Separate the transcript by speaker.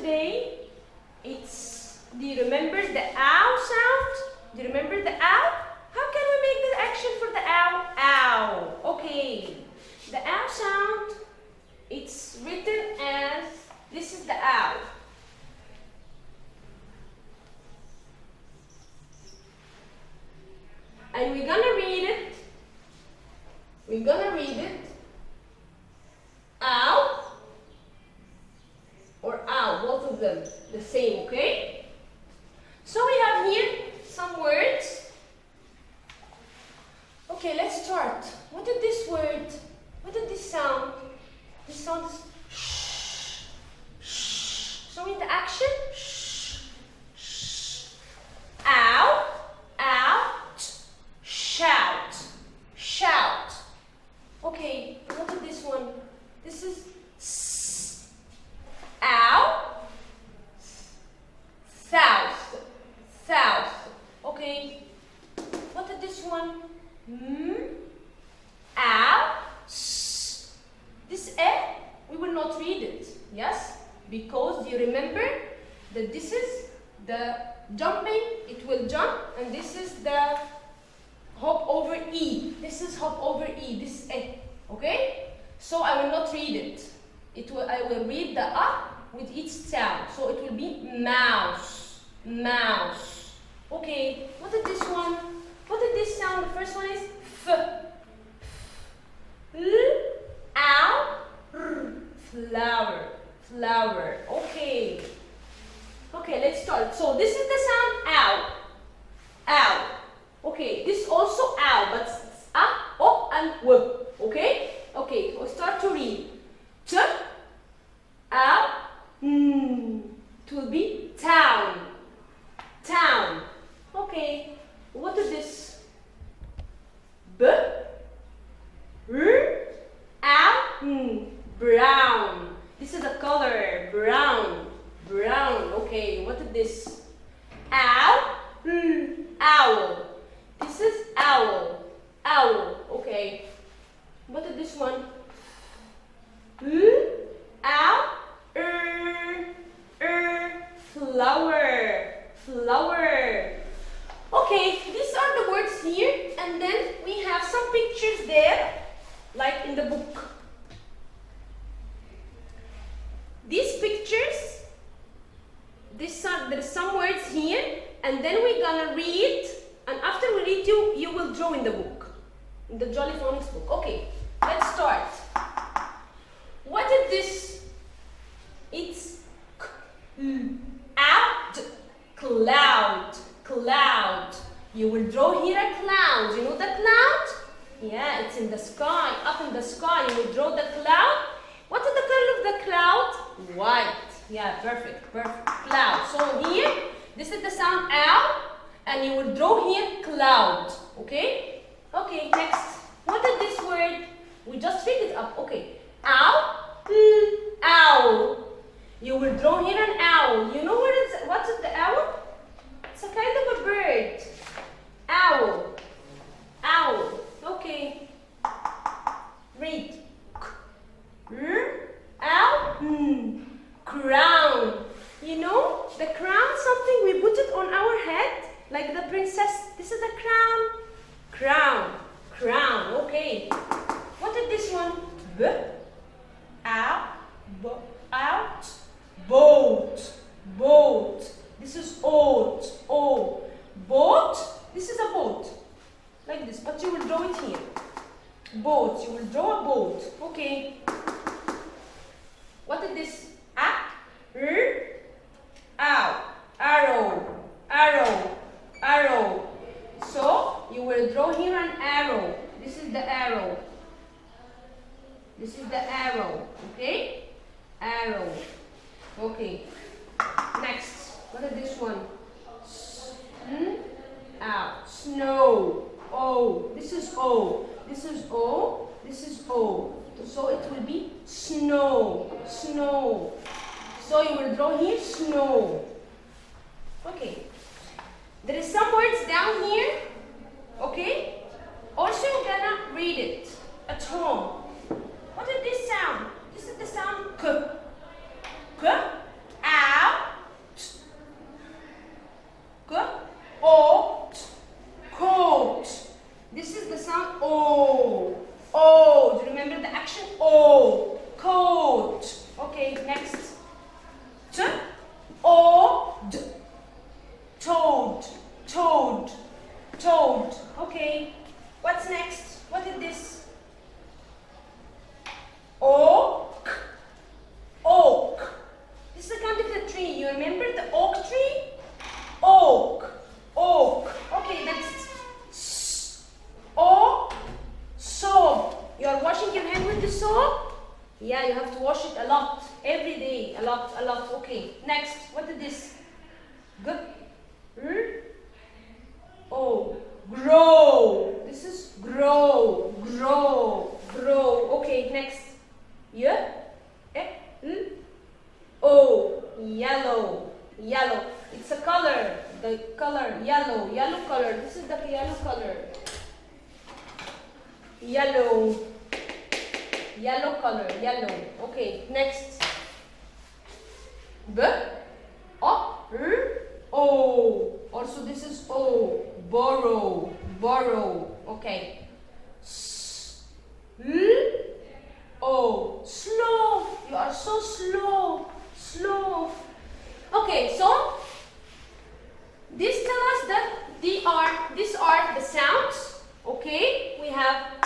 Speaker 1: today, do you remember the ow sound? Do you remember the ow? How can we make the action for the ow? Ow. Okay. The ow sound, it's written as, this is the ow. And we're gonna read it. We're gonna read it. Ow or ow, both of them the same, okay? So we have here some words. Okay, let's start. What did this word, what did this sound? This sound is shh, shh. Show me the action. Shh, shh. Ow, out, shout, shout. Okay, what is this one? This is s. Ow, south, south. Okay, what is this one? Ow, s. This e, we will not read it, yes? Because you remember that this is the jumping, it will jump, and this is the hop over e. This is hop over e, this is e, okay? So I will not read it. I will read the a with each sound. So it will be mouse, mouse. Okay, what is this one? What is this sound? The first one is f. L, ow, r, flower, flower. Okay. Okay, let's start. So this is the sound ow, ow. Okay, this also ow, but it's a, o, and w. Okay? Okay, we'll start to read. T, ow, n. It will be town, town. Okay, what is this? B, r, ow, n. Brown. This is a color, brown, brown. Okay, what is this? Ow, owl. This is owl, owl. Okay. What is this one? Ow, flower, flower. Okay, these are the words here, and then we have some pictures there, like in the book. These pictures, there's some words here, and then we're gonna read, and after we read you will draw in the book, in the Jolly Phonics book. Okay, let's start. What is this? It's out, cloud, cloud. You will draw here a cloud. You know the cloud? Yeah, it's in the sky, up in the sky. You will draw the cloud. What is the color of the cloud? White. Yeah, perfect, perfect. Cloud. So here, this is the sound ow, and you will draw here cloud. Okay? Okay, next. What is this word? We just read it up. Okay. Ow, owl. You will draw here an owl. You know what is the owl? It's a kind of a bird. Owl. Owl. Okay. Read. Owl. Crown. You know, the crown, something we put it on our head, like the princess. This is the crown. Crown. Crown. Okay. What is this one? B. Ow. Out. Boat. Boat. This is oat. O. Boat. This is a boat. Like this, but you will draw it here. Boat. You will draw a boat. Okay. What is this? Ow. Arrow. Arrow. Arrow. So you will draw here an arrow. This is the arrow. This is the arrow. Okay? Arrow. Okay. Next. What is this one? Ow. Snow. O. This is O. This is O. This is O. So it will be snow. Snow. So you will draw here snow. Okay. There is some words down here. Okay? Also you're gonna read it at home. What is this sound? This is the sound k. K. Ow. Okay. What's next? What is this? Oak. Oak. This is the kind of a tree. You remember the oak tree? Oak. Oak. Okay, next. Oak. Soap. You are washing your hand with the soap? Yeah, you have to wash it a lot. Every day. A lot. Okay. Next. What is this? Good. Oh. Grow. This is grow. Okay, next. Yeah. Oh, yellow. It's a color. The color yellow. Yellow color. This is the yellow color. Yellow color. Okay, next. O. Also, this is O. Borrow. Okay. O. Slow. You are so slow. Okay, so this tells us that these are the sounds. Okay, we have